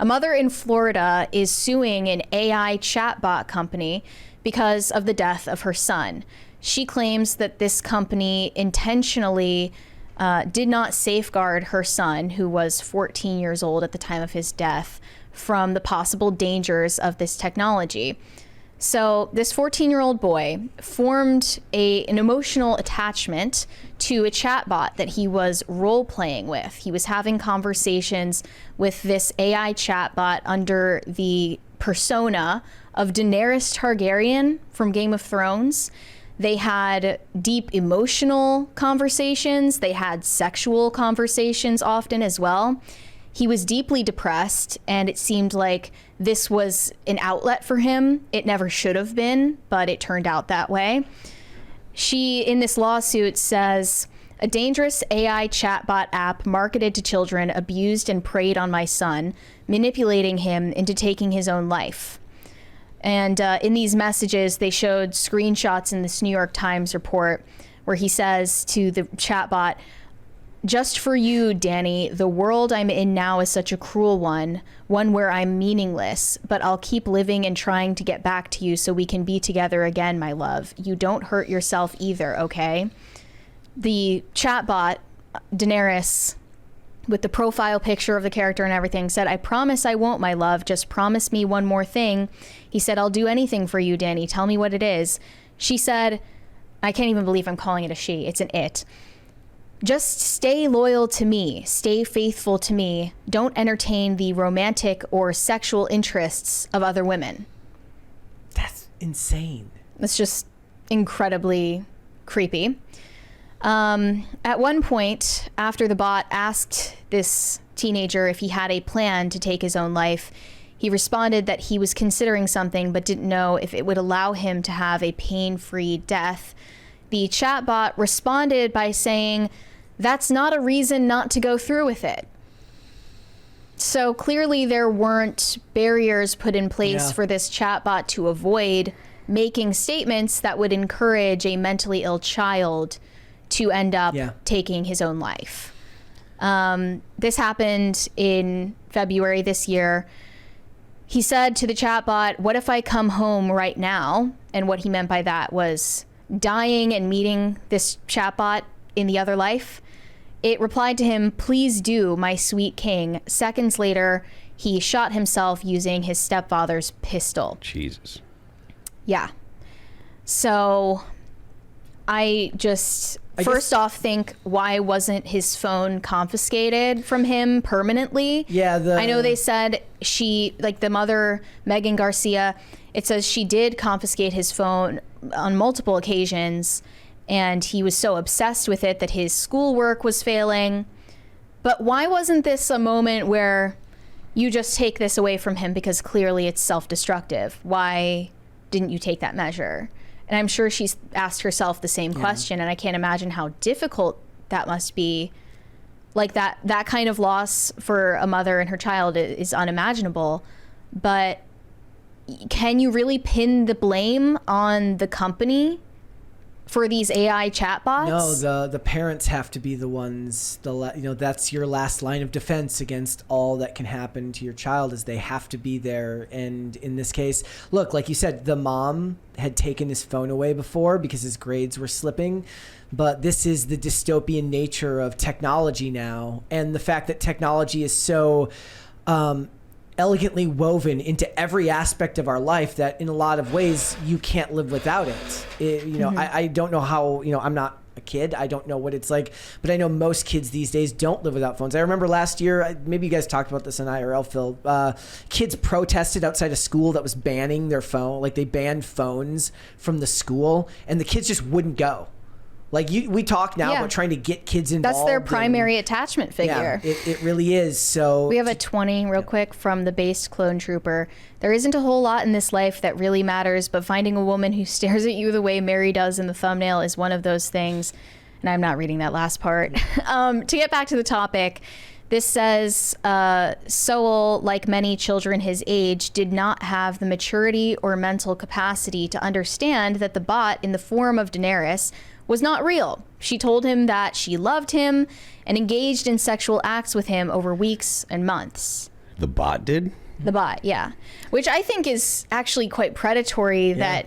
A mother in Florida is suing an AI chatbot company because of the death of her son. She claims that this company intentionally did not safeguard her son, who was 14 years old at the time of his death, from the possible dangers of this technology. So this 14-year-old boy formed an emotional attachment to a chatbot that he was role-playing with. He was having conversations with this AI chatbot under the persona of Daenerys Targaryen from Game of Thrones. They had deep emotional conversations. They had sexual conversations often as well. He was deeply depressed, and it seemed like this was an outlet for him. It never should have been, but it turned out that way. She, in this lawsuit, says, a dangerous AI chatbot app marketed to children abused and preyed on my son, manipulating him into taking his own life. And in these messages, they showed screenshots in this New York Times report where he says to the chatbot, just for you, Danny, the world I'm in now is such a cruel one where I'm meaningless, but I'll keep living and trying to get back to you so we can be together again, my love. You don't hurt yourself either, okay? The chatbot, Daenerys, with the profile picture of the character and everything, said, I promise I won't, my love. Just promise me one more thing. He said, I'll do anything for you, Danny. Tell me what it is. She said, I can't even believe I'm calling it a she. It's an it. Just stay loyal to me. Stay faithful to me. Don't entertain the romantic or sexual interests of other women. That's insane. It's just incredibly creepy. At one point, after the bot asked this teenager if he had a plan to take his own life, he responded that he was considering something but didn't know if it would allow him to have a pain-free death. The chatbot responded by saying, that's not a reason not to go through with it. So clearly there weren't barriers put in place for this chatbot to avoid making statements that would encourage a mentally ill child to end up taking his own life. This happened in February this year. He said to the chatbot, what if I come home right now? And what he meant by that was dying and meeting this chatbot in the other life. It replied to him, please do, my sweet king. Seconds later, he shot himself using his stepfather's pistol. Jesus. Yeah. So I first off think, why wasn't his phone confiscated from him permanently? Yeah. I know they said the mother, Megan Garcia, it says she did confiscate his phone on multiple occasions, and he was so obsessed with it that his schoolwork was failing. But why wasn't this a moment where you just take this away from him because clearly it's self-destructive? Why didn't you take that measure? And I'm sure she's asked herself the same question, and I can't imagine how difficult that must be. Like that kind of loss for a mother and her child is unimaginable. But can you really pin the blame on the company for these AI chatbots? No, the parents have to be the ones. That's your last line of defense against all that can happen to your child, is they have to be there. And in this case, look, like you said, the mom had taken his phone away before because his grades were slipping. But this is the dystopian nature of technology now, and the fact that technology is so elegantly woven into every aspect of our life that in a lot of ways you can't live without it. I don't know how, I'm not a kid. I don't know what it's like, but I know most kids these days don't live without phones. I remember last year, maybe you guys talked about this in IRL, Phil, kids protested outside a school that was banning their phone. Like they banned phones from the school, and the kids just wouldn't go. Like we talk now about trying to get kids involved. That's their primary attachment figure. Yeah, it really is. So we have a 20 real quick from the based clone trooper. There isn't a whole lot in this life that really matters, but finding a woman who stares at you the way Mary does in the thumbnail is one of those things. And I'm not reading that last part. To get back to the topic, this says Sowell, like many children his age, did not have the maturity or mental capacity to understand that the bot in the form of Daenerys was not real. She told him that she loved him and engaged in sexual acts with him over weeks and months. The bot did? The bot, yeah. Which I think is actually quite predatory, that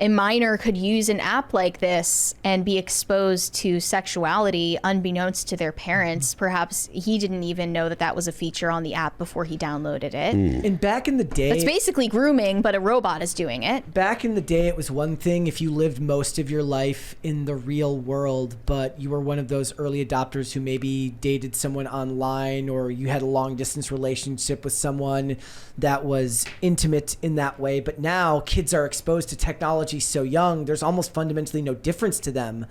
a minor could use an app like this and be exposed to sexuality unbeknownst to their parents. Perhaps he didn't even know that that was a feature on the app before he downloaded it. And back in the day, It's basically grooming, but a robot is doing it. back in the day, it was one thing if you lived most of your life in the real world, but you were one of those early adopters who maybe dated someone online, or you had a long distance relationship with someone that was intimate in that way. But now kids are exposed to technology so young, there's almost fundamentally no difference to them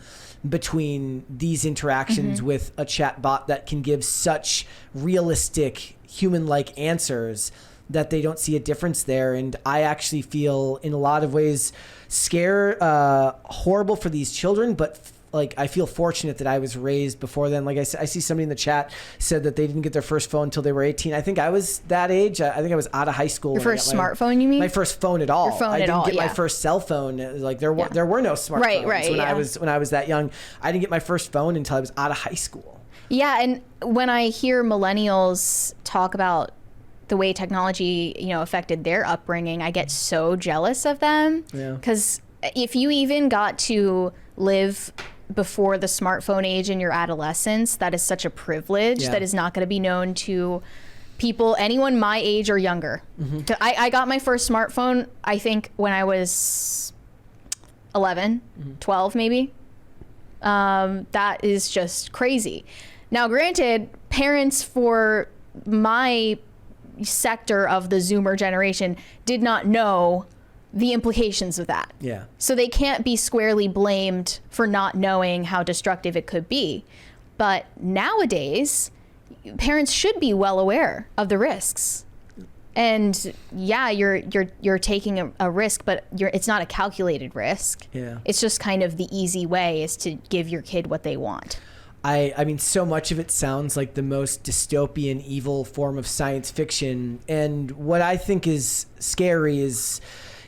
between these interactions with a chat bot that can give such realistic human-like answers that they don't see a difference there. And I actually feel in a lot of ways horrible for these children, but like I feel fortunate that I was raised before then. Like I see somebody in the chat said that they didn't get their first phone until they were 18. I think I was that age. I think I was out of high school. Your first smartphone, you mean? My first phone at all. Your phone I at didn't all, get my yeah. first cell phone. Like there were no smartphones when I was that young. I didn't get my first phone until I was out of high school. Yeah, and when I hear millennials talk about the way technology, affected their upbringing, I get so jealous of them. Yeah. Because if you even got to live before the smartphone age in your adolescence, that is such a privilege that is not going to be known to people, anyone my age or younger. I got my first smartphone, I think, when I was 11, 12 maybe. That is just crazy. Now, granted, parents for my sector of the Zoomer generation did not know the implications of that. Yeah. So they can't be squarely blamed for not knowing how destructive it could be. But nowadays, parents should be well aware of the risks. And yeah, you're taking a risk, but it's not a calculated risk. Yeah. It's just kind of the easy way is to give your kid what they want. I mean, so much of it sounds like the most dystopian, evil form of science fiction. And what I think is scary is,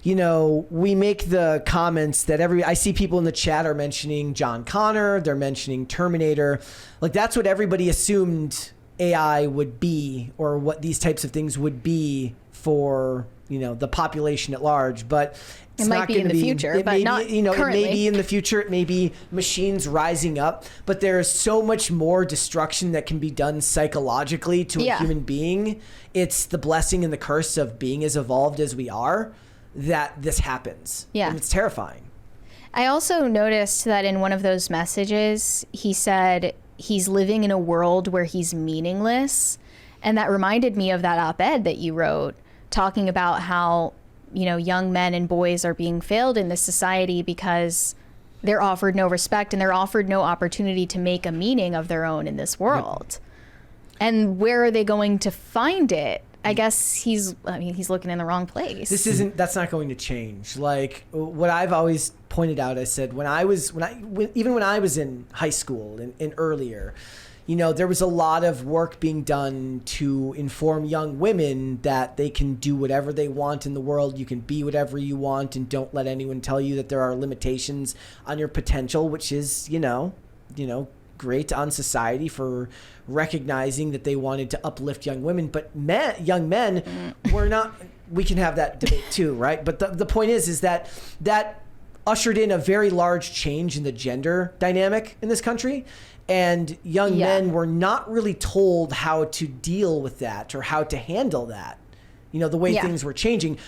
we make the comments that I see people in the chat are mentioning John Connor, they're mentioning Terminator. Like that's what everybody assumed AI would be, or what these types of things would be for, the population at large. But it's It might not be going in to the be future, it but may not be, it currently. may be in the future. It may be machines rising up, but there's so much more destruction that can be done psychologically to a human being. It's the blessing and the curse of being as evolved as we are that this happens. Yeah. And it's terrifying. I also noticed that in one of those messages, he said he's living in a world where he's meaningless. And that reminded me of that op-ed that you wrote, talking about how, young men and boys are being failed in this society because they're offered no respect and they're offered no opportunity to make a meaning of their own in this world. And where are they going to find it? I guess he's looking in the wrong place. That's not going to change. Like what I've always pointed out, I said, even when I was in high school and earlier, there was a lot of work being done to inform young women that they can do whatever they want in the world. You can be whatever you want, and don't let anyone tell you that there are limitations on your potential, which is, great on society for recognizing that they wanted to uplift young women. But young men were not. We can have that debate too, right? But the point is that ushered in a very large change in the gender dynamic in this country. And young men were not really told how to deal with that or how to handle that. The way things were changing,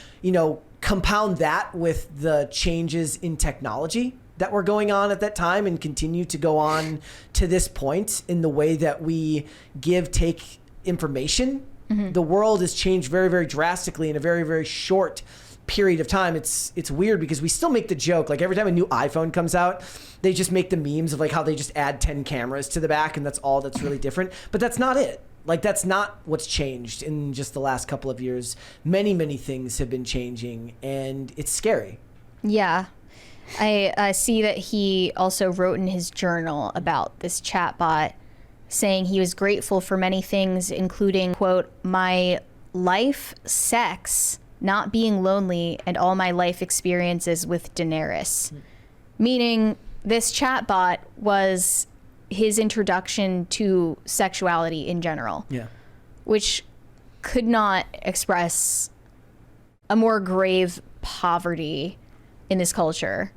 compound that with the changes in technology that were going on at that time and continue to go on to this point in the way that we take information. The world has changed very, very drastically in a very, very short period of time. It's weird because we still make the joke, like every time a new iPhone comes out, they just make the memes of like how they just add 10 cameras to the back and that's all that's really different. But that's not it. Like that's not what's changed in just the last couple of years. Many, many things have been changing and it's scary. Yeah. I see that he also wrote in his journal about this chatbot, saying he was grateful for many things, including, quote, my life, sex, not being lonely, and all my life experiences with Daenerys. Meaning this chatbot was his introduction to sexuality in general. Yeah. Which could not express a more grave poverty in this culture,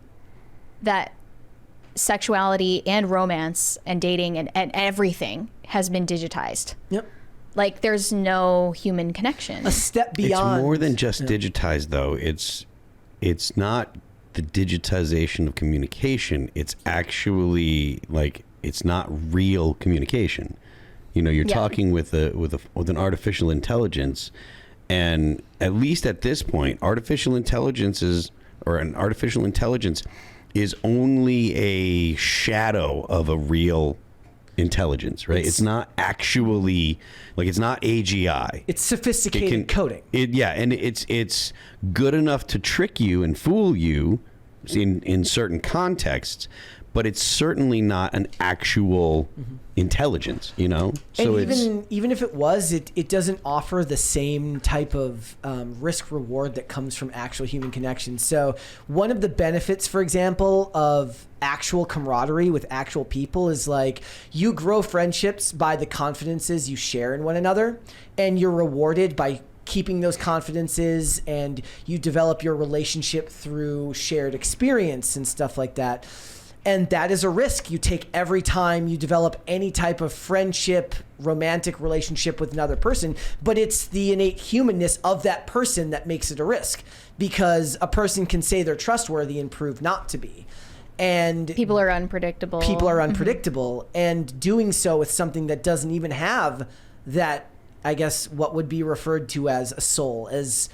that sexuality and romance and dating and everything has been digitized. Yep. Like, there's no human connection. A step beyond. It's more than just digitized, though. It's not the digitization of communication. It's actually like, it's not real communication. You know, you're talking with an artificial intelligence, and at least at this point, an artificial intelligence is only a shadow of a real intelligence, right? It's not actually, like, it's not AGI. It's sophisticated coding. And it's good enough to trick you and fool you in certain contexts, but it's certainly not an actual intelligence, you know? So and even if it was, it doesn't offer the same type of risk reward that comes from actual human connection. So one of the benefits, for example, of actual camaraderie with actual people is, like, you grow friendships by the confidences you share in one another, and you're rewarded by keeping those confidences, and you develop your relationship through shared experience and stuff like that. And that is a risk you take every time you develop any type of friendship, romantic relationship with another person. But it's the innate humanness of that person that makes it a risk, because a person can say they're trustworthy and prove not to be. And people are unpredictable. And doing so with something that doesn't even have that, I guess, what would be referred to as a soul, as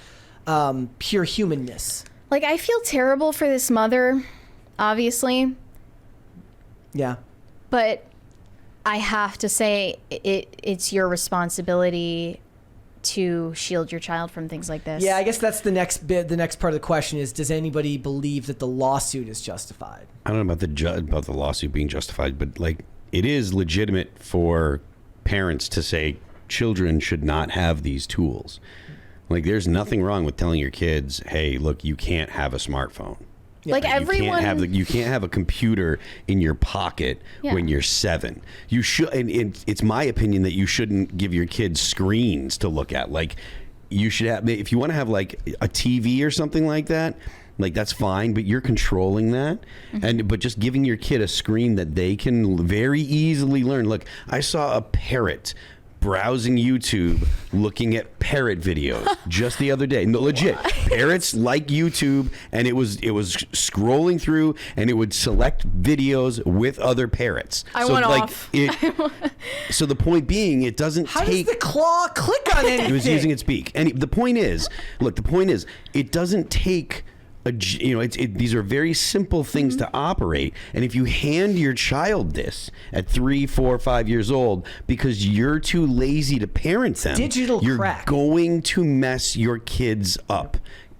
pure humanness. Like, I feel terrible for this mother, obviously. Yeah. But I have to say, it's your responsibility to shield your child from things like this. Yeah, I guess that's the next bit. The next part of the question is, does anybody believe that the lawsuit is justified? I don't know about the lawsuit being justified, but, like, it is legitimate for parents to say children should not have these tools. Like, there's nothing wrong with telling your kids, hey, look, you can't have a smartphone. Like, everyone, you can't have a computer in your pocket when you're 7. You should, and it's my opinion that you shouldn't give your kids screens to look at. Like, you should have, if you want to have, like, a TV or something like that, like, that's fine, but you're controlling that. But just giving your kid a screen that they can very easily learn. Look, I saw a parrot browsing YouTube looking at parrot videos just the other day. No, legit. Parrots like YouTube, and it was scrolling through, and it would select videos with other parrots. I went off. So the point being, it doesn't How take... does the claw click on anything? It was using its beak. And the point is, it doesn't take... these are very simple things to operate, and if you hand your child this at 3, 4, 5 years old because you're too lazy to parent them, you're going to mess your kids up.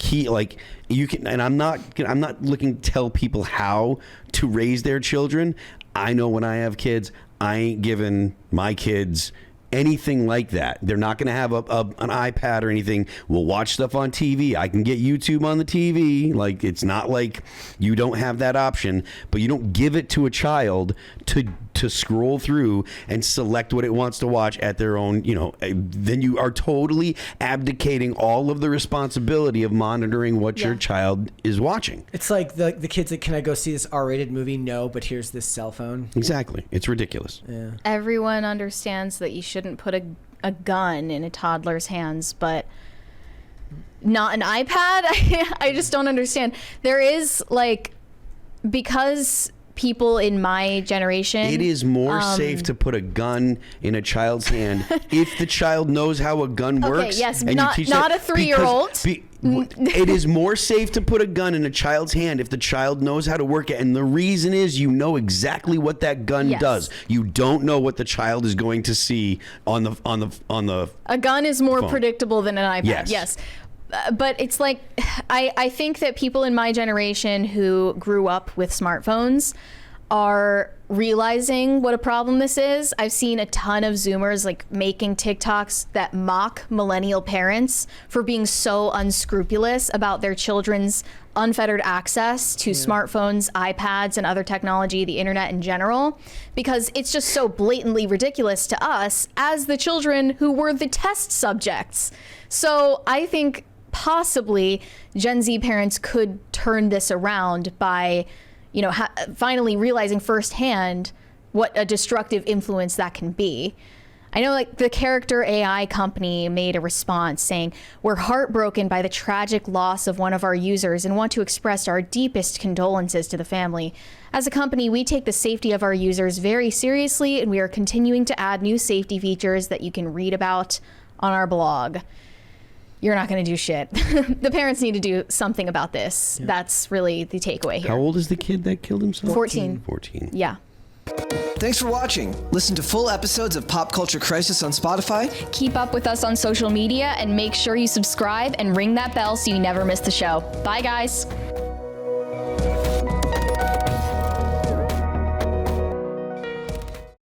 I'm not looking to tell people how to raise their children. I know when I have kids, I ain't giving my kids anything like that. They're not going to have an iPad or anything. We'll watch stuff on TV. I can get YouTube on the TV. Like, it's not like you don't have that option, but you don't give it to a child to scroll through and select what it wants to watch at their own, then you are totally abdicating all of the responsibility of monitoring what your child is watching. It's like the kids that, can I go see this R-rated movie? No, but here's this cell phone. Exactly. It's ridiculous. Yeah. Everyone understands that you shouldn't put a gun in a toddler's hands, but not an iPad? I just don't understand. There is, like, because people in my generation... It is more safe to put a gun in a child's hand if the child knows how a gun works. Okay, yes, and not a 3-year-old. It is more safe to put a gun in a child's hand if the child knows how to work it. And the reason is, you know exactly what that gun does. You don't know what the child is going to see on the A gun is more phone. Predictable than an iPad. Yes. But it's like, I think that people in my generation who grew up with smartphones are realizing what a problem this is. I've seen a ton of Zoomers like making TikToks that mock millennial parents for being so unscrupulous about their children's unfettered access to smartphones, iPads, and other technology, the internet in general, because it's just so blatantly ridiculous to us as the children who were the test subjects. So I think possibly Gen Z parents could turn this around by finally realizing firsthand what a destructive influence that can be. I know like the character AI company made a response saying, "We're heartbroken by the tragic loss of one of our users and want to express our deepest condolences to the family. As a company, we take the safety of our users very seriously, and we are continuing to add new safety features that you can read about on our blog." You're not going to do shit. The parents need to do something about this. Yeah. That's really the takeaway here. How old is the kid that killed himself? 14. 14. Yeah. Thanks for watching. Listen to full episodes of Pop Culture Crisis on Spotify. Keep up with us on social media and make sure you subscribe and ring that bell so you never miss the show. Bye, guys.